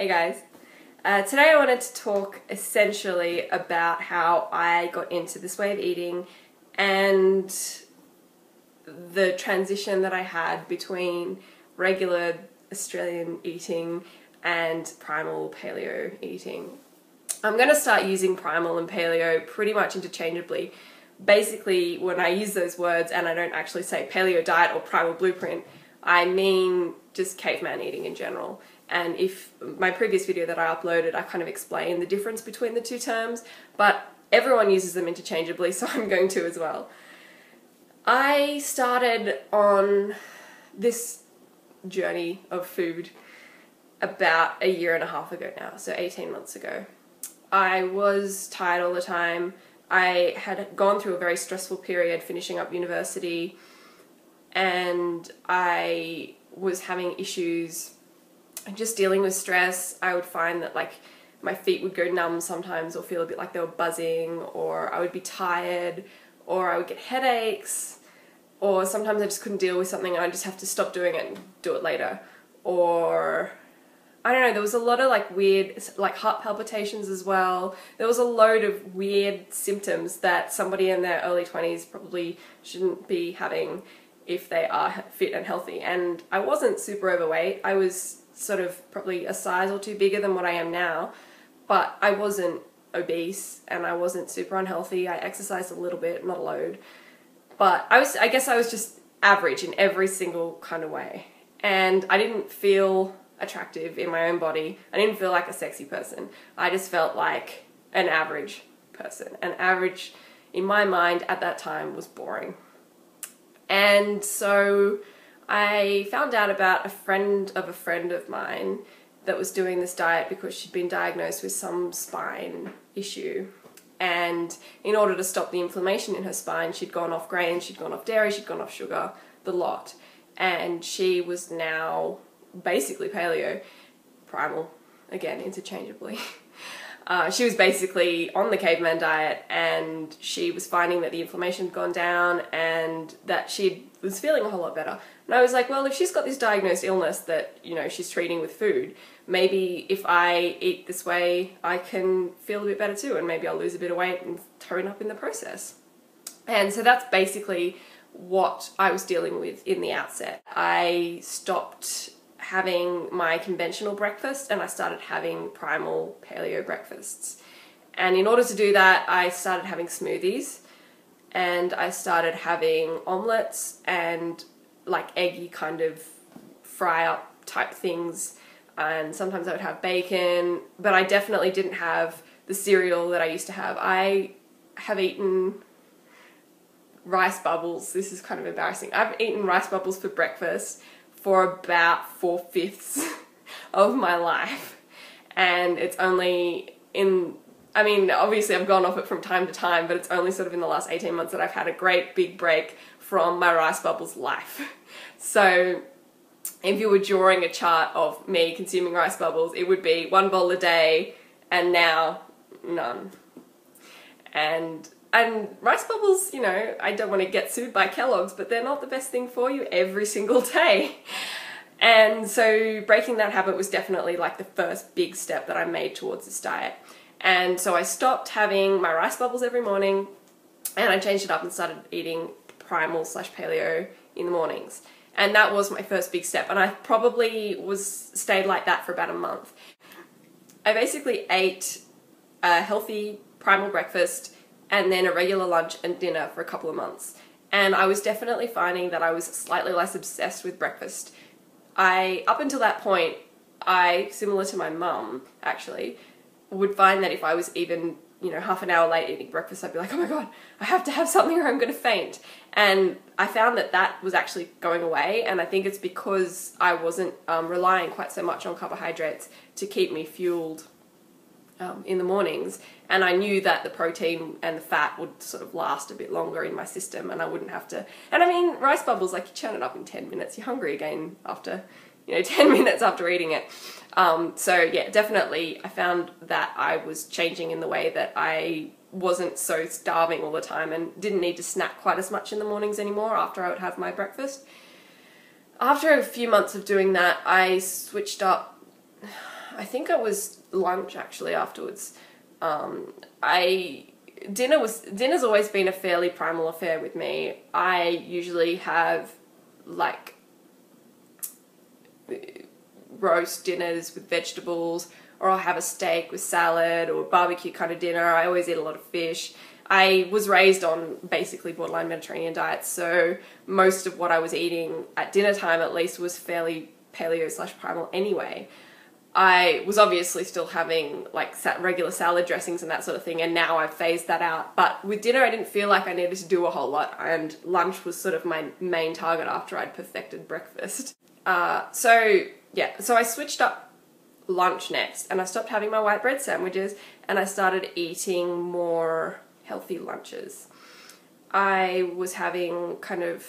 Hey guys, today I wanted to talk essentially about how I got into this way of eating and the transition that I had between regular Australian eating and primal paleo eating. I'm going to start using primal and paleo pretty much interchangeably. Basically, when I use those words and I don't actually say paleo diet or primal blueprint, I mean just caveman eating in general. And if my previous video that I uploaded, I kind of explained the difference between the two terms, but everyone uses them interchangeably, so I'm going to as well. I started on this journey of food about a year and a half ago now, so 18 months ago. I was tired all the time. I had gone through a very stressful period finishing up university, and I was having issues just dealing with stress. I would find that like my feet would go numb sometimes or feel a bit like they were buzzing, or I would be tired, or I would get headaches, or sometimes I just couldn't deal with something and I just have to stop doing it and do it later. Or I don't know, there was a lot of like weird like heart palpitations as well. There was a load of weird symptoms that somebody in their early 20s probably shouldn't be having if they are fit and healthy. And I wasn't super overweight. I was sort of probably a size or two bigger than what I am now, but I wasn't obese and I wasn't super unhealthy. I exercised a little bit, not a load, but I guess I was just average in every single kind of way. And I didn't feel attractive in my own body. I didn't feel like a sexy person. I just felt like an average person. And average in my mind at that time was boring. And so I found out about a friend of mine that was doing this diet because she'd been diagnosed with some spine issue. And in order to stop the inflammation in her spine, she'd gone off grains, she'd gone off dairy, she'd gone off sugar, the lot. And she was now basically paleo, primal, again, interchangeably. She was basically on the caveman diet, and she was finding that the inflammation had gone down and that she was feeling a whole lot better. And I was like, well, if she's got this diagnosed illness that, you know, she's treating with food, maybe if I eat this way, I can feel a bit better too, and maybe I'll lose a bit of weight and tone up in the process. And so that's basically what I was dealing with in the outset. I stopped having my conventional breakfast and I started having primal paleo breakfasts. And in order to do that, I started having smoothies and I started having omelets and like eggy kind of fry up type things. And sometimes I would have bacon, but I definitely didn't have the cereal that I used to have. I have eaten rice bubbles. This is kind of embarrassing. I've eaten rice bubbles for breakfast for about 4/5 of my life. And it's only I mean, obviously I've gone off it from time to time, but it's only sort of in the last 18 months that I've had a great big break from my rice bubbles life. So if you were drawing a chart of me consuming rice bubbles, it would be 1 bowl a day and now none. And rice bubbles, you know, I don't want to get sued by Kellogg's, but they're not the best thing for you every single day. And so breaking that habit was definitely like the first big step that I made towards this diet. And so I stopped having my rice bubbles every morning and I changed it up and started eating primal / paleo in the mornings. And that was my first big step. And I probably stayed like that for about a month. I basically ate a healthy primal breakfast and then a regular lunch and dinner for a couple of months. And I was definitely finding that I was slightly less obsessed with breakfast. Up until that point, similar to my mum actually, would find that if I was even, you know, half an hour late eating breakfast, I'd be like, oh my God, I have to have something or I'm going to faint. And I found that that was actually going away. And I think it's because I wasn't relying quite so much on carbohydrates to keep me fueled in the mornings, and I knew that the protein and the fat would sort of last a bit longer in my system and I wouldn't have to, and I mean rice bubbles, like you churn it up in 10 minutes, you're hungry again after, you know, 10 minutes after eating it. So yeah, definitely I found that I was changing in the way that I wasn't so starving all the time and didn't need to snack quite as much in the mornings anymore after I would have my breakfast. After a few months of doing that, I switched up I think it was lunch actually afterwards. Dinner's always been a fairly primal affair with me. I usually have like roast dinners with vegetables, or I'll have a steak with salad, or barbecue kind of dinner. I always eat a lot of fish. I was raised on basically borderline Mediterranean diets, so most of what I was eating at dinner time at least was fairly paleo/primal anyway. I was obviously still having like regular salad dressings and that sort of thing, and now I've phased that out. But with dinner, I didn't feel like I needed to do a whole lot, and lunch was sort of my main target after I'd perfected breakfast. So I switched up lunch next, and I stopped having my white bread sandwiches, and I started eating more healthy lunches. I was having kind of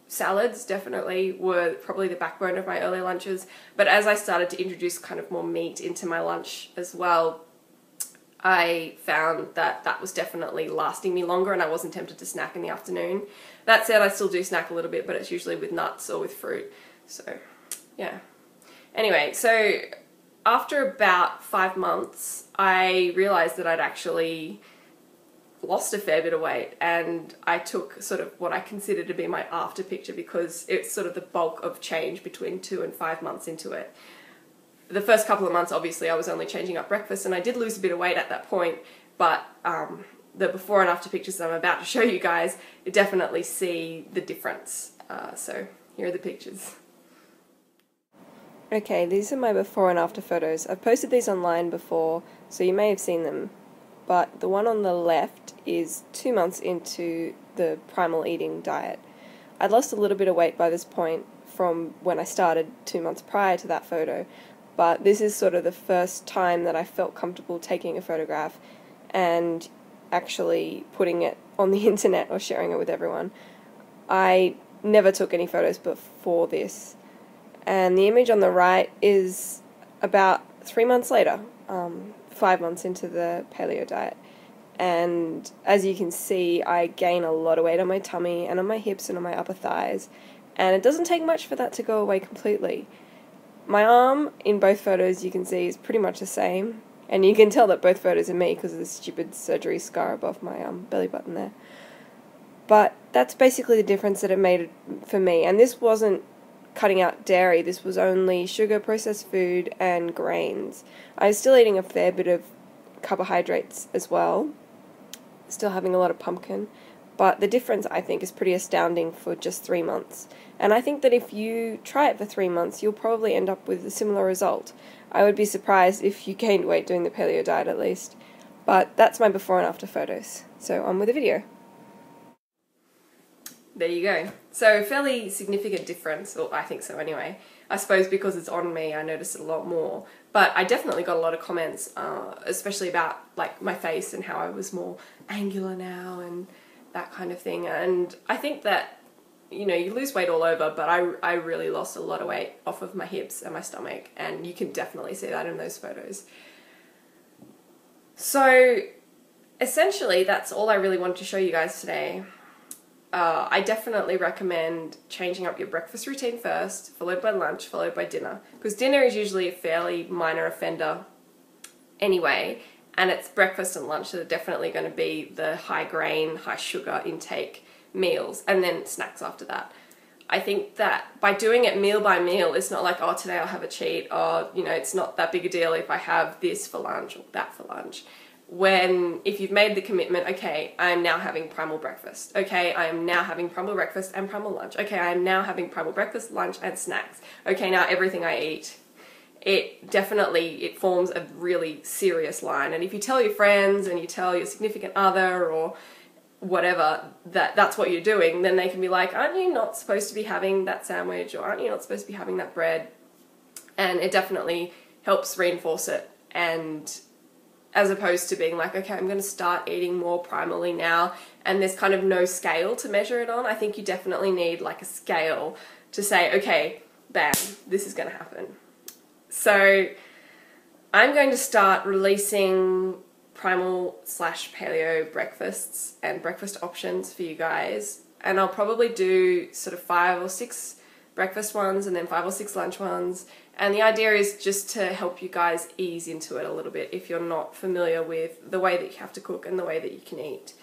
salads, definitely were probably the backbone of my early lunches, but as I started to introduce kind of more meat into my lunch as well, I found that that was definitely lasting me longer, and I wasn't tempted to snack in the afternoon. That said, I still do snack a little bit, but it's usually with nuts or with fruit. So yeah. Anyway, so after about 5 months, I realized that I'd actually lost a fair bit of weight, and I took sort of what I consider to be my after picture, because it's sort of the bulk of change between 2 and 5 months into it. The first couple of months, obviously, I was only changing up breakfast, and I did lose a bit of weight at that point, but the before and after pictures that I'm about to show you guys, you definitely see the difference. So here are the pictures. Okay, these are my before and after photos. I've posted these online before, so you may have seen them, but the one on the left is 2 months into the primal eating diet. I'd lost a little bit of weight by this point from when I started 2 months prior to that photo, but this is sort of the first time that I felt comfortable taking a photograph and actually putting it on the internet or sharing it with everyone. I never took any photos before this, and the image on the right is about 3 months later, 5 months into the paleo diet. And as you can see, I gain a lot of weight on my tummy and on my hips and on my upper thighs, and it doesn't take much for that to go away completely. My arm in both photos, you can see, is pretty much the same, and you can tell that both photos are me because of the stupid surgery scar above my belly button there. But that's basically the difference that it made for me, and this wasn't cutting out dairy, this was only sugar, processed food, and grains. I was still eating a fair bit of carbohydrates as well, still having a lot of pumpkin, but the difference, I think, is pretty astounding for just 3 months. And I think that if you try it for 3 months, you'll probably end up with a similar result. I would be surprised if you gained weight doing the paleo diet at least. But that's my before and after photos. So on with the video. There you go. So fairly significant difference, or I think so anyway. I suppose because it's on me, I notice it a lot more. But I definitely got a lot of comments, especially about like my face and how I was more angular now and that kind of thing. And I think that, you know, you lose weight all over, but I really lost a lot of weight off of my hips and my stomach, and you can definitely see that in those photos. So essentially, that's all I really wanted to show you guys today. I definitely recommend changing up your breakfast routine first, followed by lunch, followed by dinner, because dinner is usually a fairly minor offender anyway, and it's breakfast and lunch that are definitely going to be the high grain, high sugar intake meals, and then snacks after that. I think that by doing it meal by meal, it's not like, oh, today I'll have a cheat, or, you know, it's not that big a deal if I have this for lunch or that for lunch. If you've made the commitment, okay, I am now having primal breakfast. Okay, I am now having primal breakfast and primal lunch. Okay, I am now having primal breakfast, lunch, and snacks. Okay, now everything I eat, it forms a really serious line. And if you tell your friends and you tell your significant other or whatever that that's what you're doing, then they can be like, aren't you not supposed to be having that sandwich, or aren't you not supposed to be having that bread? And it definitely helps reinforce it, and as opposed to being like, okay, I'm going to start eating more primally now, and there's kind of no scale to measure it on. I think you definitely need like a scale to say, okay, bam, this is going to happen. So I'm going to start releasing primal/paleo breakfasts and breakfast options for you guys, and I'll probably do sort of 5 or 6 breakfast ones and then 5 or 6 lunch ones. And the idea is just to help you guys ease into it a little bit if you're not familiar with the way that you have to cook and the way that you can eat.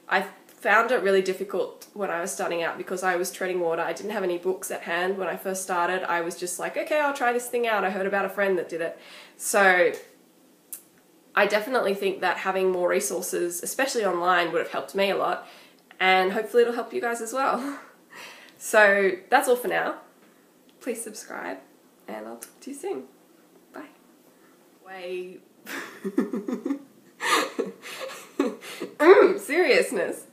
I found it really difficult when I was starting out because I was treading water. I didn't have any books at hand when I first started. I was just like, okay, I'll try this thing out. I heard about a friend that did it. So I definitely think that having more resources, especially online, would have helped me a lot, and hopefully it'll help you guys as well. So that's all for now. Please subscribe, and I'll talk to you soon. Bye. Seriousness.